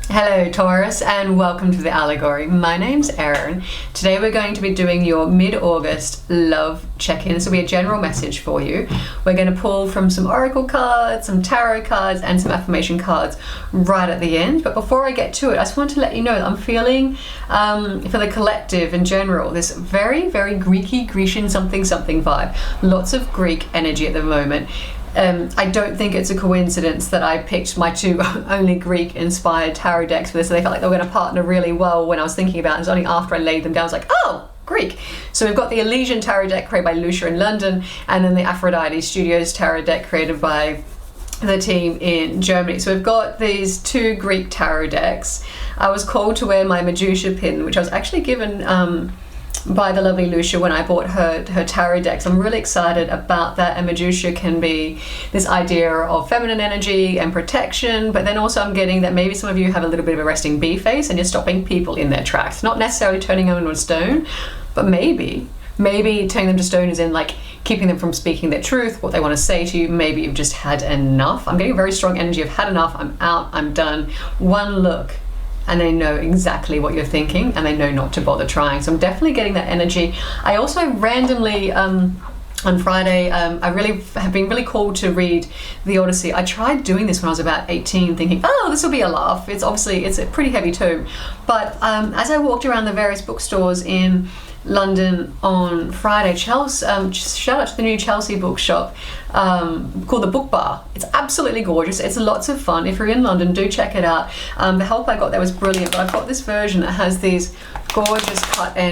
Hello Taurus, and welcome to the Allegory. My name's Erin. Today we're going to be doing your mid-August love check-in. This will be a general message for you. We're going to pull from some oracle cards, some tarot cards, and some affirmation cards right at the end. But before I get to it, I just want to let you know that I'm feeling, for the collective in general, this very, very Greeky, Grecian something vibe. Lots of Greek energy at the moment. I don't think it's a coincidence that I picked my two only Greek-inspired tarot decks for this. So they felt like they were going to partner really well when I was thinking about it. It was only after I laid them down, I was like, oh, Greek. So we've got the Elysian tarot deck created by Lucia in London, and then the Aphrodite Studios tarot deck created by the team in Germany. So we've got these two Greek tarot decks. I was called to wear my Medusa pin, which I was actually given by the lovely Lucia when I bought her tarot decks. I'm really excited about that, and Medusa can be this idea of feminine energy and protection, but then also I'm getting that maybe some of you have a little bit of a resting bee face and you're stopping people in their tracks. Not necessarily turning them into a stone, but maybe turning them to stone is in like keeping them from speaking their truth, what they want to say to you. Maybe you've just had enough. I'm getting a very strong energy of had enough, I'm out, I'm done. One look and they know exactly what you're thinking and they know not to bother trying. So I'm definitely getting that energy. I also randomly on Friday, I really have been really called to read the Odyssey. I tried doing this when I was about 18 thinking, oh, this will be a laugh. It's a pretty heavy tome. But as I walked around the various bookstores in London on Friday, Chelsea, shout out to the new Chelsea bookshop called the Book Bar. It's absolutely gorgeous. It's lots of fun. If you're in London, do check it out. The help I got there was brilliant, but I've got this version that has these gorgeous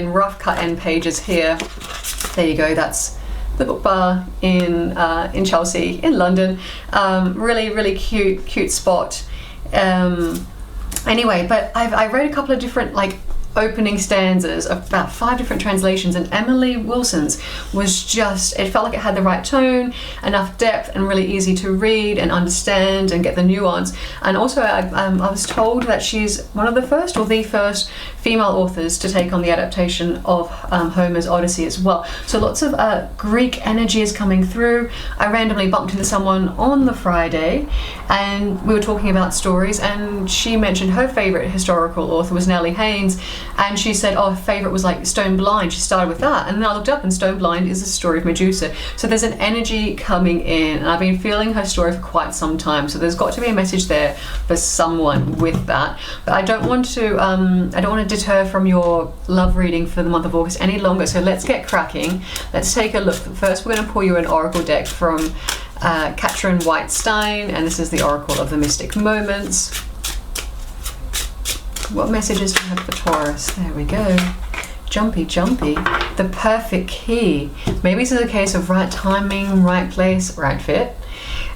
rough cut end pages here. There you go. That's the Book Bar in Chelsea in London. Really cute spot. Anyway, but I read a couple of different opening stanzas of about 5 different translations, and Emily Wilson's was just, it felt like it had the right tone, enough depth, and really easy to read and understand and get the nuance. And also I was told that she's one of the first or the first female authors to take on the adaptation of Homer's Odyssey as well. So lots of Greek energy is coming through. I randomly bumped into someone on the Friday and we were talking about stories, and she mentioned her favorite historical author was Nellie Haynes. And she said, oh, her favourite was like Stone Blind. She started with that. And then I looked up and Stone Blind is the story of Medusa. So there's an energy coming in. And I've been feeling her story for quite some time. So there's got to be a message there for someone with that. But I don't want to deter from your love reading for the month of August any longer. So let's get cracking. Let's take a look. First, we're going to pull you an oracle deck from Katrin White-Stein. And this is the Oracle of the Mystic Moments. What messages do we have for Taurus? There we go. Jumpy. The perfect key. Maybe this is a case of right timing, right place, right fit.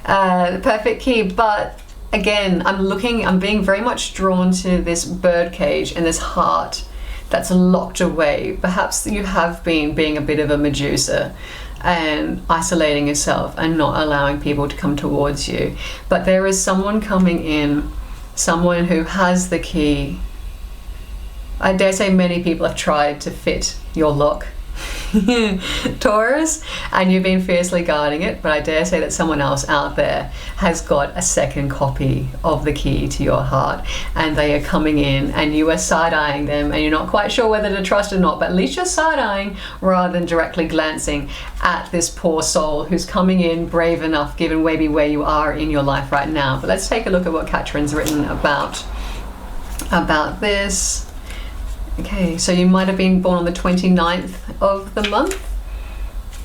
The perfect key, but again, I'm being very much drawn to this bird cage and this heart that's locked away. Perhaps you have been being a bit of a Medusa and isolating yourself and not allowing people to come towards you. But there is someone coming in, someone who has the key. I dare say many people have tried to fit your lock, Taurus, and you've been fiercely guarding it, but I dare say that someone else out there has got a second copy of the key to your heart, and they are coming in and you are side-eyeing them and you're not quite sure whether to trust or not, but at least you're side-eyeing rather than directly glancing at this poor soul who's coming in brave enough given maybe where you are in your life right now. But let's take a look at what Katrin's written about this. Okay, so you might have been born on the 29th of the month.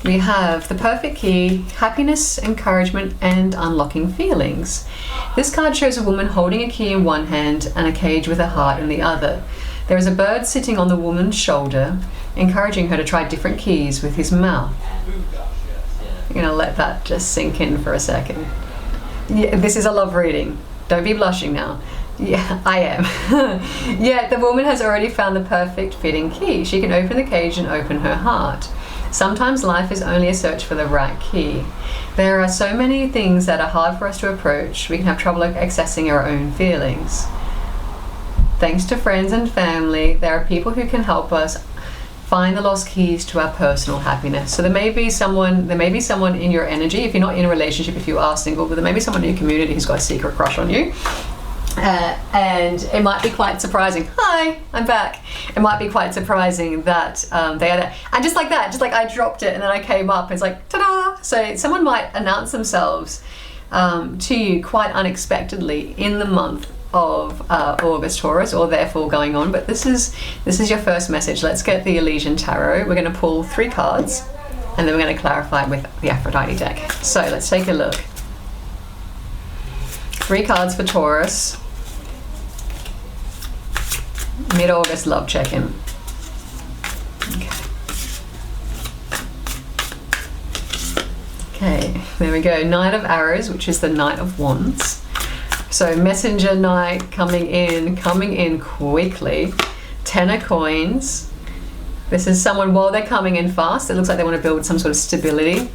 We have the perfect key, happiness, encouragement, and unlocking feelings. This card shows a woman holding a key in one hand and a cage with a heart in the other. There is a bird sitting on the woman's shoulder, encouraging her to try different keys with his mouth. I'm gonna let that just sink in for a second. Yeah, this is a love reading. Don't be blushing now. Yeah, I am. Yeah, the woman has already found the perfect fitting key. She can open the cage and open her heart. Sometimes life is only a search for the right key. There are so many things that are hard for us to approach. We can have trouble accessing our own feelings. Thanks to friends and family, there are people who can help us find the lost keys to our personal happiness. So there may be someone in your energy, if you're not in a relationship, if you are single, but there may be someone in your community who's got a secret crush on you. And it might be quite surprising. Hi, I'm back. It might be quite surprising that they are there. And just like that, just like I dropped it and then I came up, it's like, ta-da! So someone might announce themselves to you quite unexpectedly in the month of August, Taurus, or therefore going on. But this is your first message. Let's get the Elysian Tarot. We're going to pull 3 cards and then we're going to clarify with the Aphrodite deck. So let's take a look. 3 cards for Taurus. Mid-August love check-in. Okay, there we go. Knight of Arrows, which is the Knight of Wands. So messenger knight coming in quickly. 10 of Coins. This is someone, while they're coming in fast, it looks like they want to build some sort of stability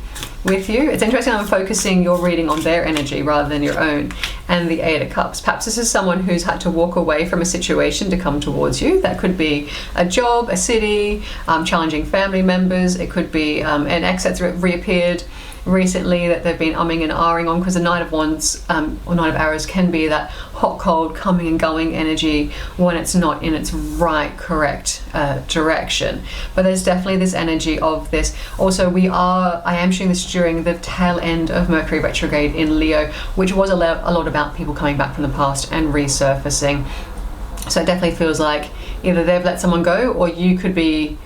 with you. It's interesting, I'm focusing your reading on their energy rather than your own. And the 8 of Cups. Perhaps this is someone who's had to walk away from a situation to come towards you. That could be a job, a city, challenging family members. It could be an ex that's reappeared recently that they've been umming and ahhing on, because the Knight of Wands or Knight of Arrows can be that hot, cold, coming and going energy when it's not in its right, correct direction. But there's definitely this energy of this. Also, I am showing this during the tail end of Mercury retrograde in Leo, which was a lot about people coming back from the past and resurfacing. So it definitely feels like either they've let someone go, or you could be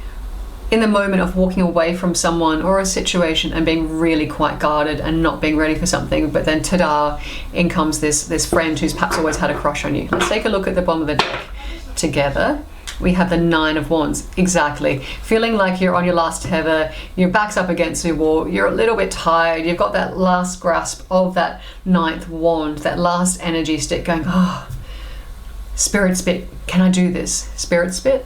in the moment of walking away from someone or a situation and being really quite guarded and not being ready for something, but then ta-da, in comes this friend who's perhaps always had a crush on you. Let's take a look at the bottom of the deck together. We have the 9 of Wands. Exactly. Feeling like you're on your last tether, your back's up against the wall, you're a little bit tired, you've got that last grasp of that 9th wand, that last energy stick going, oh, Spirit Spit, can I do this? Spirit Spit?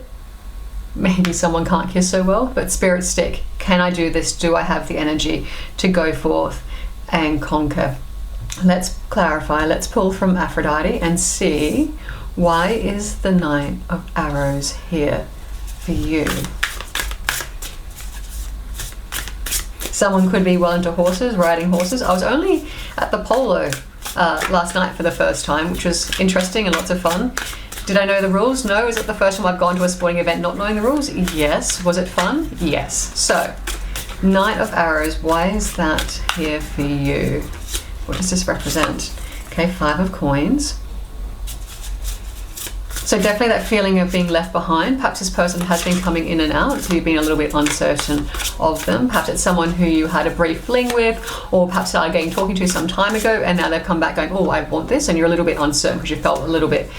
Maybe someone can't kiss so well, but Spirit Stick, can I do this? Do I have the energy to go forth and conquer? Let's clarify. Let's pull from Aphrodite and see, why is the Knight of Arrows here for you? Someone could be well into horses, riding horses. I was only at the polo last night for the first time, which was interesting and lots of fun. Did I know the rules? No. Is it the first time I've gone to a sporting event not knowing the rules? Yes. Was it fun? Yes. So, Knight of Arrows, why is that here for you? What does this represent? Okay, 5 of Coins. So definitely that feeling of being left behind. Perhaps this person has been coming in and out, so you've been a little bit uncertain of them. Perhaps it's someone who you had a brief fling with, or perhaps started getting talking to some time ago, and now they've come back going, oh, I want this, and you're a little bit uncertain because you felt a little bit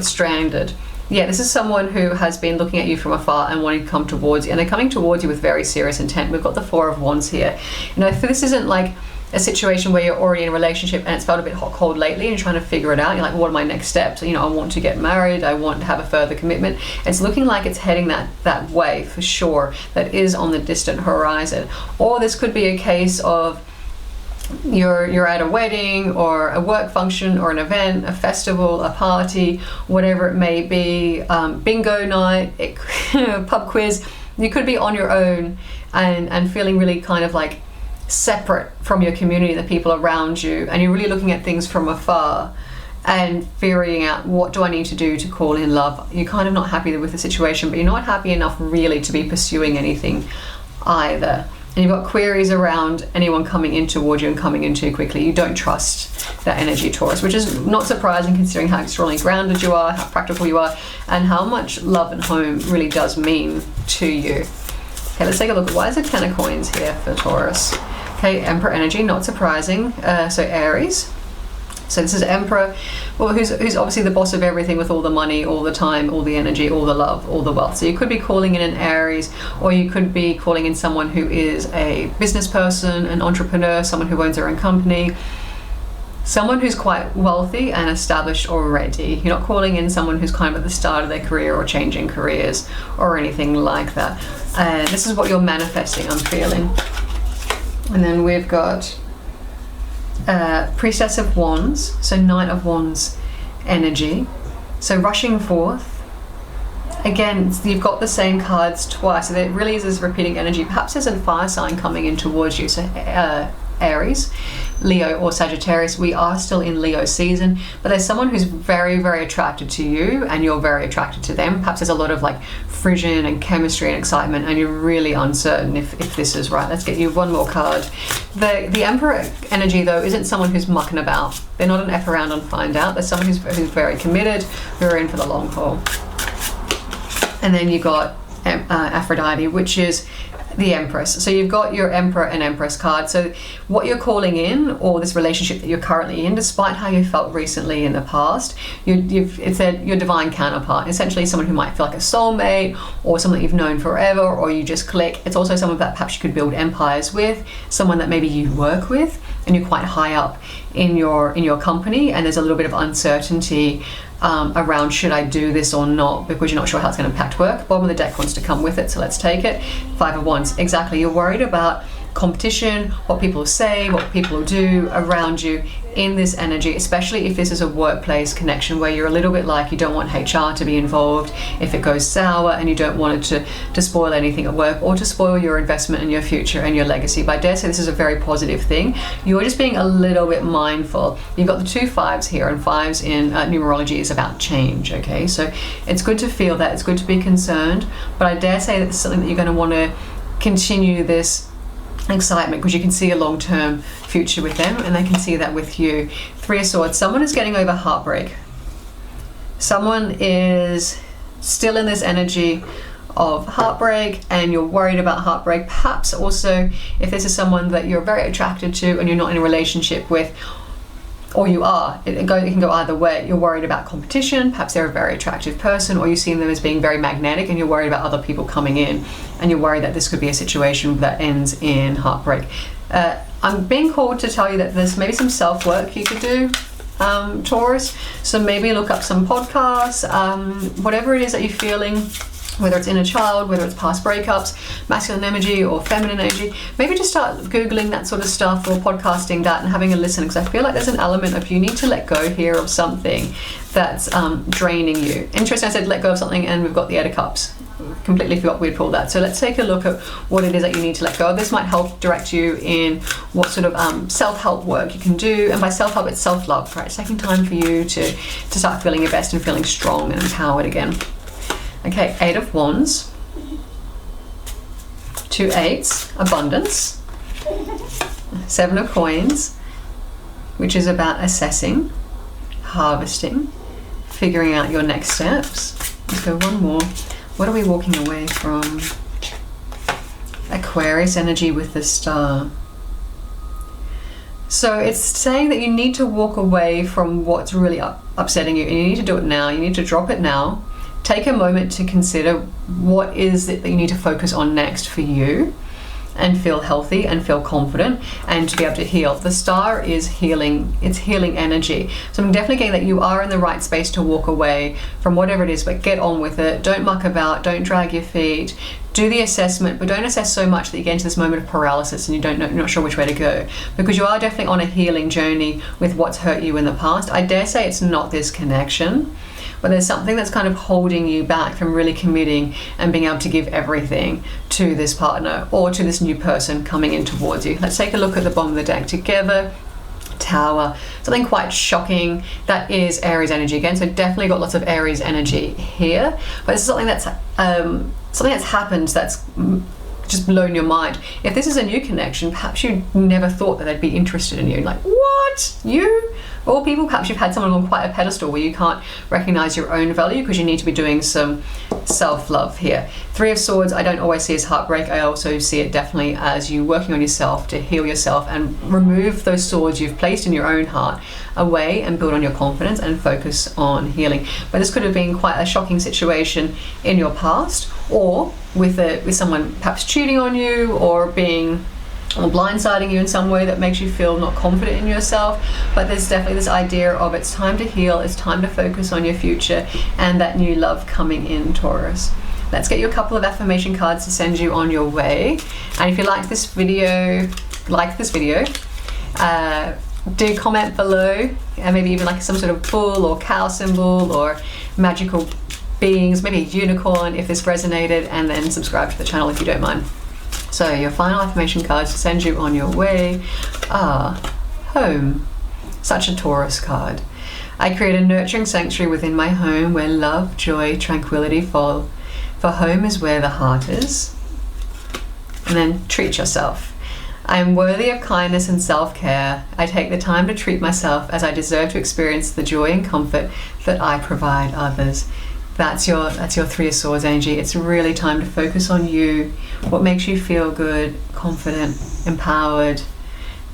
stranded. Yeah, this is someone who has been looking at you from afar and wanting to come towards you, and they're coming towards you with very serious intent. We've got the 4 of Wands here. You know, if this isn't like a situation where you're already in a relationship and it's felt a bit hot, cold lately and you're trying to figure it out, you're like, what are my next steps? You know, I want to get married, I want to have a further commitment. It's looking like it's heading that way for sure, that is on the distant horizon. Or this could be a case of you're at a wedding or a work function or an event, a festival, a party, whatever it may be, bingo night, pub quiz. You could be on your own and feeling really kind of like separate from your community, the people around you, and you're really looking at things from afar and figuring out, what do I need to do to call in love? You're kind of not happy with the situation, but you're not happy enough really to be pursuing anything either. And you've got queries around anyone coming in toward you and coming in too quickly. You don't trust that energy, Taurus, which is not surprising considering how extraordinarily grounded you are, how practical you are, and how much love and home really does mean to you. Okay, let's take a look at, why is there 10 of Coins here for Taurus? Okay, Emperor energy, not surprising. So Aries. So this is Emperor, well, who's obviously the boss of everything, with all the money, all the time, all the energy, all the love, all the wealth. So you could be calling in an Aries, or you could be calling in someone who is a business person, an entrepreneur, someone who owns their own company, someone who's quite wealthy and established already. You're not calling in someone who's kind of at the start of their career or changing careers or anything like that. And this is what you're manifesting, I'm feeling. And then we've got Priestess of Wands, so Knight of Wands energy. So rushing forth. Again, you've got the same cards twice, so there really is this repeating energy. Perhaps there's a fire sign coming in towards you, so Aries. Leo or Sagittarius, we are still in Leo season, but there's someone who's very, very attracted to you and you're very attracted to them. Perhaps there's a lot of like frisson and chemistry and excitement, and you're really uncertain if this is right. Let's get you one more card. The Emperor energy, though, isn't someone who's mucking about. They're not an F around and find out. There's someone who's very committed, who are in for the long haul. And then you got Aphrodite, which is the Empress. So you've got your Emperor and Empress card. So what you're calling in, or this relationship that you're currently in, despite how you felt recently in the past, it's your divine counterpart, essentially someone who might feel like a soulmate, or someone that you've known forever, or you just click. It's also someone that perhaps you could build empires with, someone that maybe you work with and you're quite high up in your company, and there's a little bit of uncertainty around should I do this or not, because you're not sure how it's going to impact work. Bottom of the deck wants to come with it, so let's take it. 5 of Wands. Exactly, you're worried about competition, what people say, what people do around you in this energy, especially if this is a workplace connection where you're a little bit like you don't want HR to be involved if it goes sour, and you don't want it to spoil anything at work or to spoil your investment and your future and your legacy. But I dare say this is a very positive thing. You're just being a little bit mindful. You've got the 2 5s here, and 5s in numerology is about change, okay? So it's good to feel that, it's good to be concerned, but I dare say that it's something that you're going to want to continue this excitement, because you can see a long-term future with them and they can see that with you. 3 of Swords. Someone is getting over heartbreak. Someone is still in this energy of heartbreak and you're worried about heartbreak. Perhaps also if this is someone that you're very attracted to and you're not in a relationship with, or you are, it can go either way. You're worried about competition, perhaps they're a very attractive person, or you've seen them as being very magnetic and you're worried about other people coming in, and you're worried that this could be a situation that ends in heartbreak. I'm being called to tell you that there's maybe some self-work you could do, Taurus. So maybe look up some podcasts, whatever it is that you're feeling, whether it's inner child, whether it's past breakups, masculine energy or feminine energy. Maybe just start Googling that sort of stuff or podcasting that and having a listen, because I feel like there's an element of you need to let go here of something that's draining you. Interesting, I said let go of something and we've got the 8 of Cups. Completely forgot we'd pulled that. So let's take a look at what it is that you need to let go of. This might help direct you in what sort of self-help work you can do. And by self-help, it's self-love, right? It's taking time for you to start feeling your best and feeling strong and empowered again. Okay, 8 of Wands, 2 8s, abundance, 7 of Coins, which is about assessing, harvesting, figuring out your next steps. Let's go one more. What are we walking away from? Aquarius energy with the Star. So it's saying that you need to walk away from what's really upsetting you, and you need to do it now. You need to drop it now. Take a moment to consider what is it that you need to focus on next for you, and feel healthy and feel confident and to be able to heal. The Star is healing, it's healing energy. So I'm definitely getting that you are in the right space to walk away from whatever it is, but get on with it. Don't muck about, don't drag your feet. Do the assessment, but don't assess so much that you get into this moment of paralysis and you're not sure which way to go, because you are definitely on a healing journey with what's hurt you in the past. I dare say it's not this connection, but there's something that's kind of holding you back from really committing and being able to give everything to this partner or to this new person coming in towards you. Let's take a look at the bottom of the deck together. Tower, something quite shocking. That is Aries energy again, so definitely got lots of Aries energy here, but this is something that's happened that's just blown your mind. If this is a new connection, perhaps you never thought that they'd be interested in you. Like, what? You? Or people, perhaps you've had someone on quite a pedestal where you can't recognize your own value because you need to be doing some self-love here. 3 of Swords, I don't always see as heartbreak. I also see it definitely as you working on yourself to heal yourself and remove those swords you've placed in your own heart away and build on your confidence and focus on healing. But this could have been quite a shocking situation in your past, or with someone perhaps cheating on you or blindsiding you in some way that makes you feel not confident in yourself. But there's definitely this idea of it's time to heal, it's time to focus on your future and that new love coming in, Taurus. Let's get you a couple of affirmation cards to send you on your way. And if you like this video, do comment below, and maybe even like some sort of bull or cow symbol or magical beings, maybe a unicorn if this resonated, and then subscribe to the channel if you don't mind. So your final affirmation cards to send you on your way are home. Such a Taurus card. I create a nurturing sanctuary within my home where love, joy, tranquility fall. For home is where the heart is. And then treat yourself. I am worthy of kindness and self-care. I take the time to treat myself as I deserve to experience the joy and comfort that I provide others. That's your Three of Swords energy. It's really time to focus on you, what makes you feel good, confident, empowered,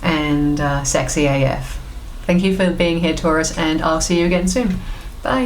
and sexy AF. Thank you for being here, Taurus, and I'll see you again soon. Bye.